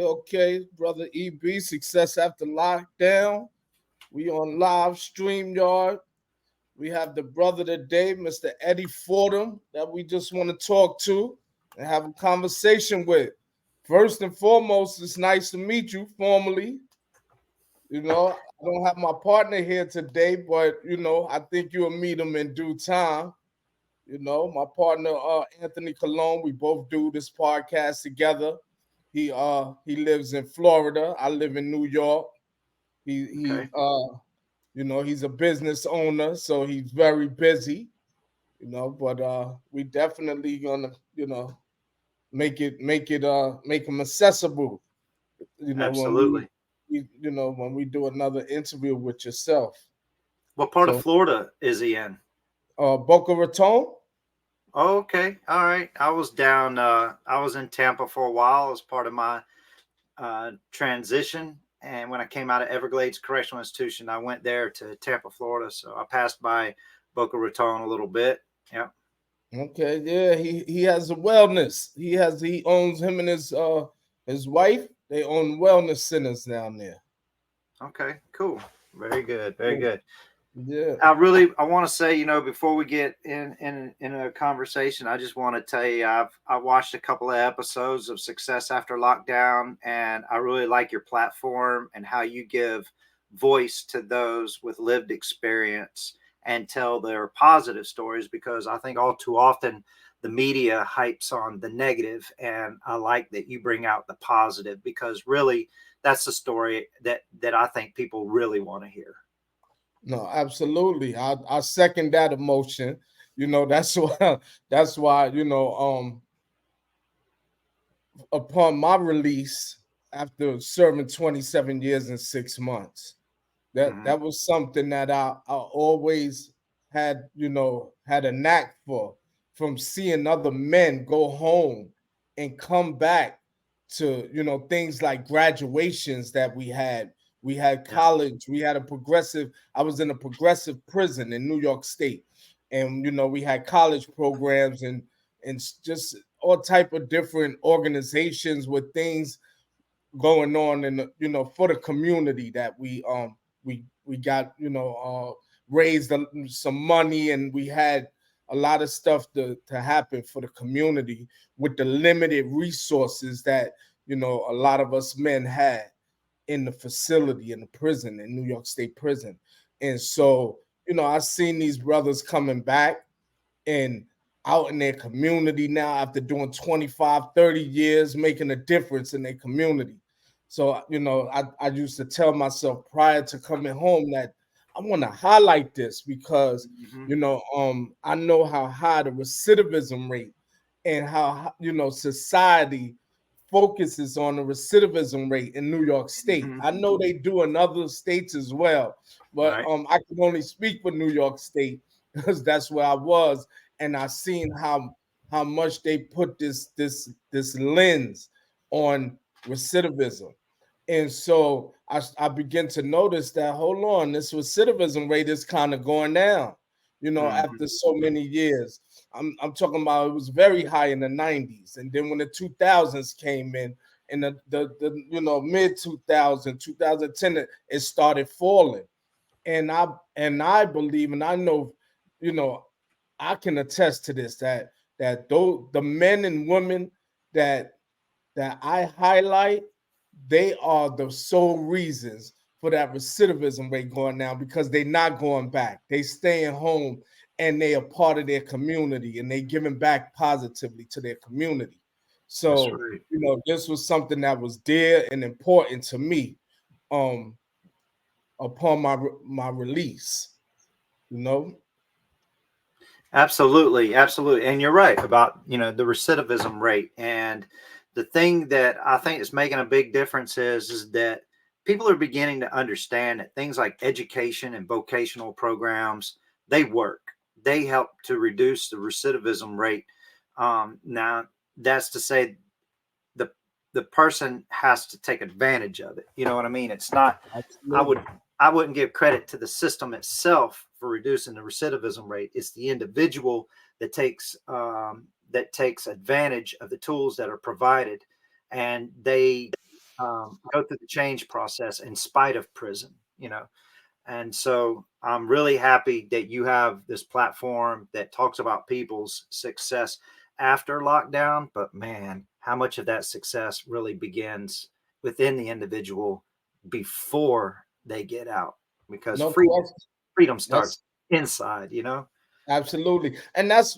Okay. Brother EB, success after lockdown. We on live StreamYard. We have the brother today, Mr. Eddie Fordham, that we just want to talk to and have a conversation with. First and foremost, it's nice to meet you formally. I don't have my partner here today, but I think you'll meet him in due time. My partner Anthony Colon, we both do this podcast together. He lives in Florida. I live in New York. He Okay. he uh he's a business owner, so he's very busy, but we definitely gonna, make him accessible, when Absolutely. when we do another interview with yourself. What part of So Florida is he in? Boca Raton. Oh, okay. All right. I was in Tampa for a while as part of my transition. And when I came out of Everglades Correctional Institution, I went there to Tampa, Florida. So I passed by Boca Raton a little bit. Yeah. Okay, yeah, he has a wellness. He owns, him and his wife. They own wellness centers down there. Okay. Cool. Very good. Very Cool. good. Yeah. I want to say, before we get in a conversation, I just want to tell you I watched a couple of episodes of Success After Lockdown, and I really like your platform and how you give voice to those with lived experience and tell their positive stories, because I think all too often the media hypes on the negative, and I like that you bring out the positive, because really that's the story that I think people really want to hear. No, absolutely. I second that emotion. That's why upon my release after serving 27 years and 6 months, that Hmm. that was something that I always had a knack for, from seeing other men go home and come back to things like graduations that we had Yeah. college, we had a progressive I was in a progressive prison in New York State, and we had college programs and just all type of different organizations with things going on in for the community, that we got raised some money, and we had a lot of stuff to happen for the community with the limited resources that a lot of us men had in the facility, in the prison, in New York State prison. And so I've seen these brothers coming back and out in their community now after doing 25, 30 years, making a difference in their community. So, I used to tell myself prior to coming home that I want to highlight this because, Hmm. I know how high the recidivism rate and how, society focuses on the recidivism rate in New York State. Hmm. I know they do in other states as well, but Right. I can only speak for New York State because that's where I was, and I seen how much they put this lens on recidivism. And so I begin to notice that, hold on, this recidivism rate is kind of going down, Hmm. after so many years. I'm talking about, it was very high in the 90s. And then when the 2000s came in the mid 2000, 2010, it started falling. And I believe, and I know, you know, I can attest to this, that those the men and women that I highlight, they are the sole reasons for that recidivism rate going down, because they're not going back. They staying home, and they are part of their community, and they giving back positively to their community. That's So, right. this was something that was dear and important to me, um, upon my release. You know, Absolutely, absolutely, and you're right about the recidivism rate. And the thing that I think is making a big difference is that people are beginning to understand that things like education and vocational programs, they work. They help to reduce the recidivism rate. Now, that's to say the the person has to take advantage of it. You know what I mean? It's not. I would absolutely. I wouldn't give credit to the system itself for reducing the recidivism rate. It's the individual that takes advantage of the tools that are provided, and they go through the change process in spite of prison, you know. And so I'm really happy that you have this platform that talks about people's success after lockdown. But man, how much of that success really begins within the individual before they get out? Because No question. freedom That's starts inside, you know? absolutely, and that's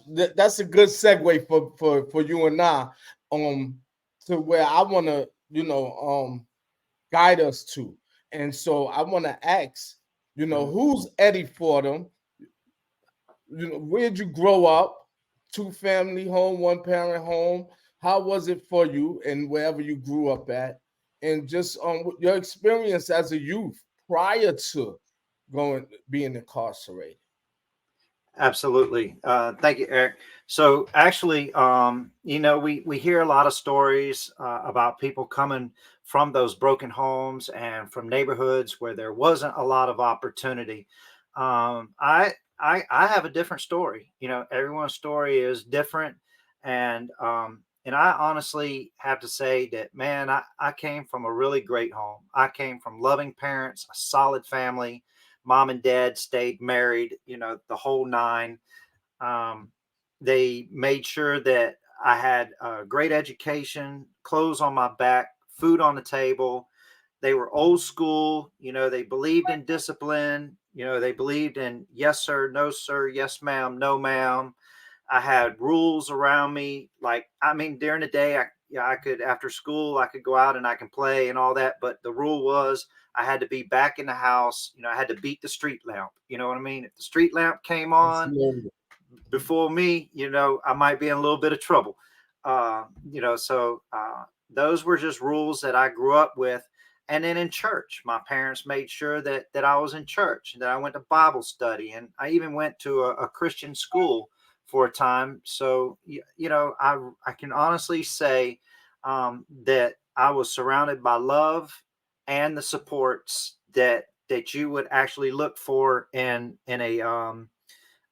a good segue for you and I, um, to where I want to guide us to, and so I want to ask, Mhm. who's Eddie Fordham? Where'd you grow up? Two family home, one parent home. How was it for you, and wherever you grew up at, and just your experience as a youth prior to being incarcerated? Absolutely. Thank you, Eric. So actually, we hear a lot of stories about people coming from those broken homes and from neighborhoods where there wasn't a lot of opportunity. I have a different story. You know, everyone's story is different, and I honestly have to say that, man, I came from a really great home. I came from loving parents, a solid family. Mom and dad stayed married, you know, the whole nine. Um, they made sure that I had a great education, clothes on my back, food on the table. They were old school, you know, they believed in discipline, you know, they believed in yes, sir, no, sir, yes, ma'am, no, ma'am. I had rules around me. Like, I mean, during the day, I could, after school, I could go out and I can play and all that. But the rule was I had to be back in the house. You know, I had to beat the street lamp. You know what I mean? If the street lamp came on Absolutely. before me, you know, I might be in a little bit of trouble. Those were just rules that I grew up with. And then in church, my parents made sure that I was in church, that I went to Bible study, and I even went to a Christian school for a time. So I can honestly say that I was surrounded by love and the supports that you would actually look for in a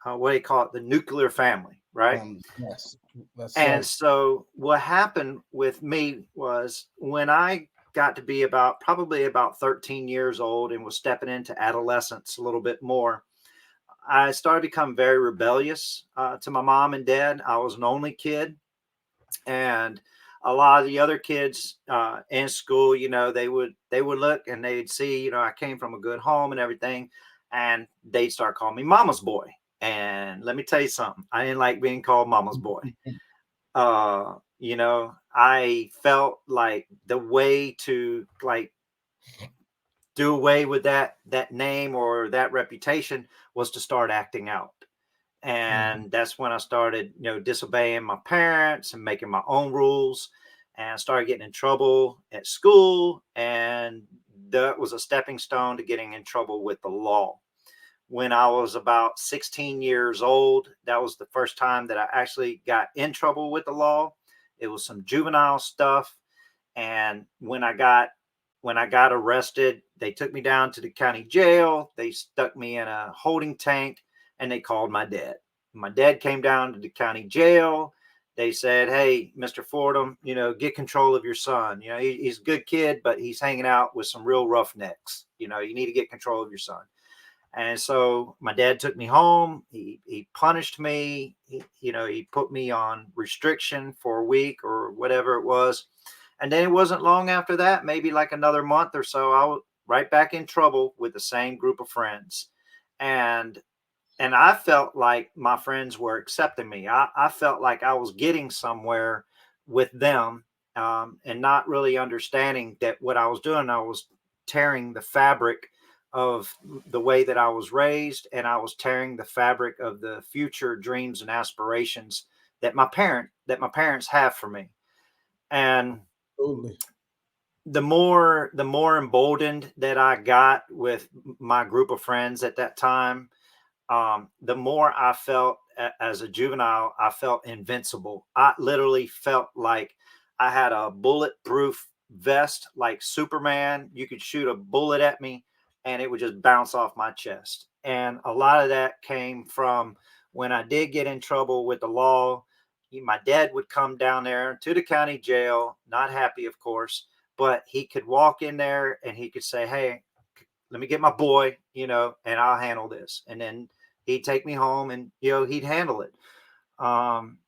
what do you call it, the nuclear family, right? Yes, that's And right. so what happened with me was when I got to be probably about 13 years old and was stepping into adolescence a little bit more, I started to become very rebellious to my mom and dad. I was an only kid, and a lot of the other kids in school, you know, they would look and they'd see, you know, I came from a good home and everything, and they'd start calling me mama's boy. And let me tell you something, I didn't like being called mama's boy. I felt like the way to, like, do away with that name or that reputation was to start acting out. Mhm. And that's when I started, you know, disobeying my parents and making my own rules, and I started getting in trouble at school, and that was a stepping stone to getting in trouble with the law. When I was about 16 years old, that was the first time that I actually got in trouble with the law. It was some juvenile stuff, and when I got arrested, they took me down to the county jail. They stuck me in a holding tank, and they called my dad. My dad came down to the county jail. They said, "Hey, Mr. Fordham, you know, get control of your son. You know, he's a good kid, but he's hanging out with some real roughnecks. You know, you need to get control of your son." And so my dad took me home. He punished me. He put me on restriction for a week or whatever it was. And then it wasn't long after that, maybe like another month or so, I was right back in trouble with the same group of friends. And and I felt like my friends were accepting me. I felt like I was getting somewhere with them, and not really understanding that what I was doing, I was tearing the fabric of the way that I was raised, and I was tearing the fabric of the future dreams and aspirations that my parents have for me. And Absolutely. the more emboldened that I got with my group of friends at that time, the more I felt as a juvenile, I felt invincible. I literally felt like I had a bulletproof vest, like Superman. You could shoot a bullet at me and it would just bounce off my chest. And a lot of that came from when I did get in trouble with the law. My dad would come down there to the county jail, not happy, of course, but he could walk in there and he could say, "Hey, let me get my boy, and I'll handle this." And then he'd take me home and, he'd handle it. Um,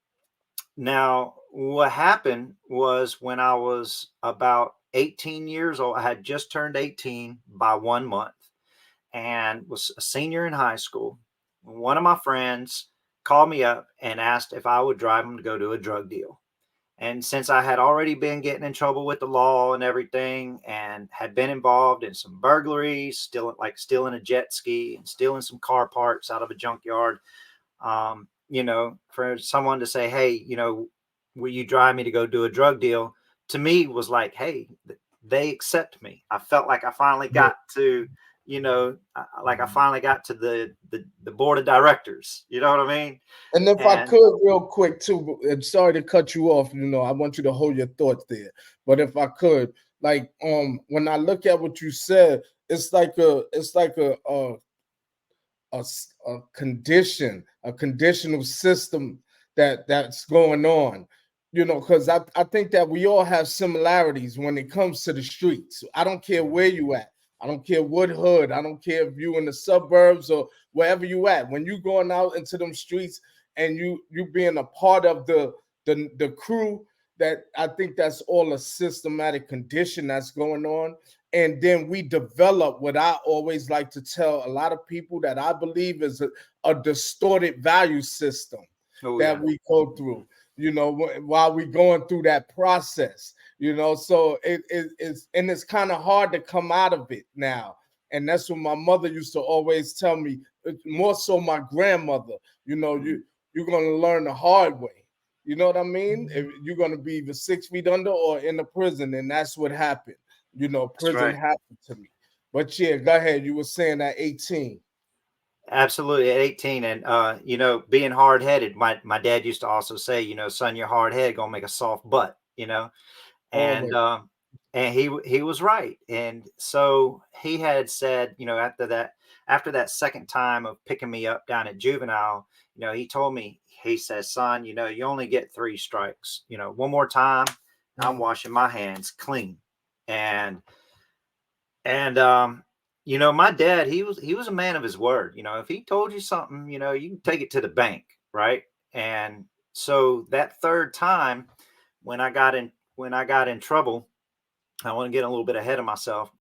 Now, what happened was when I was about 18 years old, I had just turned 18 by 1 month and was a senior in high school. One of my friends called me up and asked if I would drive him to go do a drug deal. And since I had already been getting in trouble with the law and everything, and had been involved in some burglaries, stealing a jet ski and stealing some car parts out of a junkyard, for someone to say, "Hey, will you drive me to go do a drug deal?" To me was like, "Hey, they accept me." I felt like I finally Yeah. got to, like I finally got to the board of directors. You know what I mean? And if I And could, real quick too, and sorry to cut you off, I want you to hold your thoughts there. But if I could, like, when I look at what you said, it's like a condition, a conditional system that's going on. Because I think that we all have similarities when it comes to the streets. I don't care where you at. I don't care what hood. I don't care if you in the suburbs or wherever you at. When you going out into them streets and you being a part of the crew, that I think that's all a systematic condition that's going on. And then we develop what I always like to tell a lot of people that I believe is a distorted value system oh that yeah, we go through, while we going through that process, so it's kind of hard to come out of it now. And that's what my mother used to always tell me, more so my grandmother, you're going to learn the hard way. You know what I mean? If you're going to be either 6 feet under or in the prison, and that's what happened. that's Prison right. happened to me. But yeah, go ahead. You were saying at 18. Absolutely, at 18. And being hard headed, my dad used to also say, "Son, you're hard headed gonna make a soft butt." And Always. he was right. And so he had said, after that second time of picking me up down at juvenile, he told me, he says, "Son, you only get 3 strikes. One more time, I'm washing my hands clean." And my dad, he was a man of his word. If he told you something, you can take it to the bank, right? And so that third time, when I got in trouble, I want to get a little bit ahead of myself.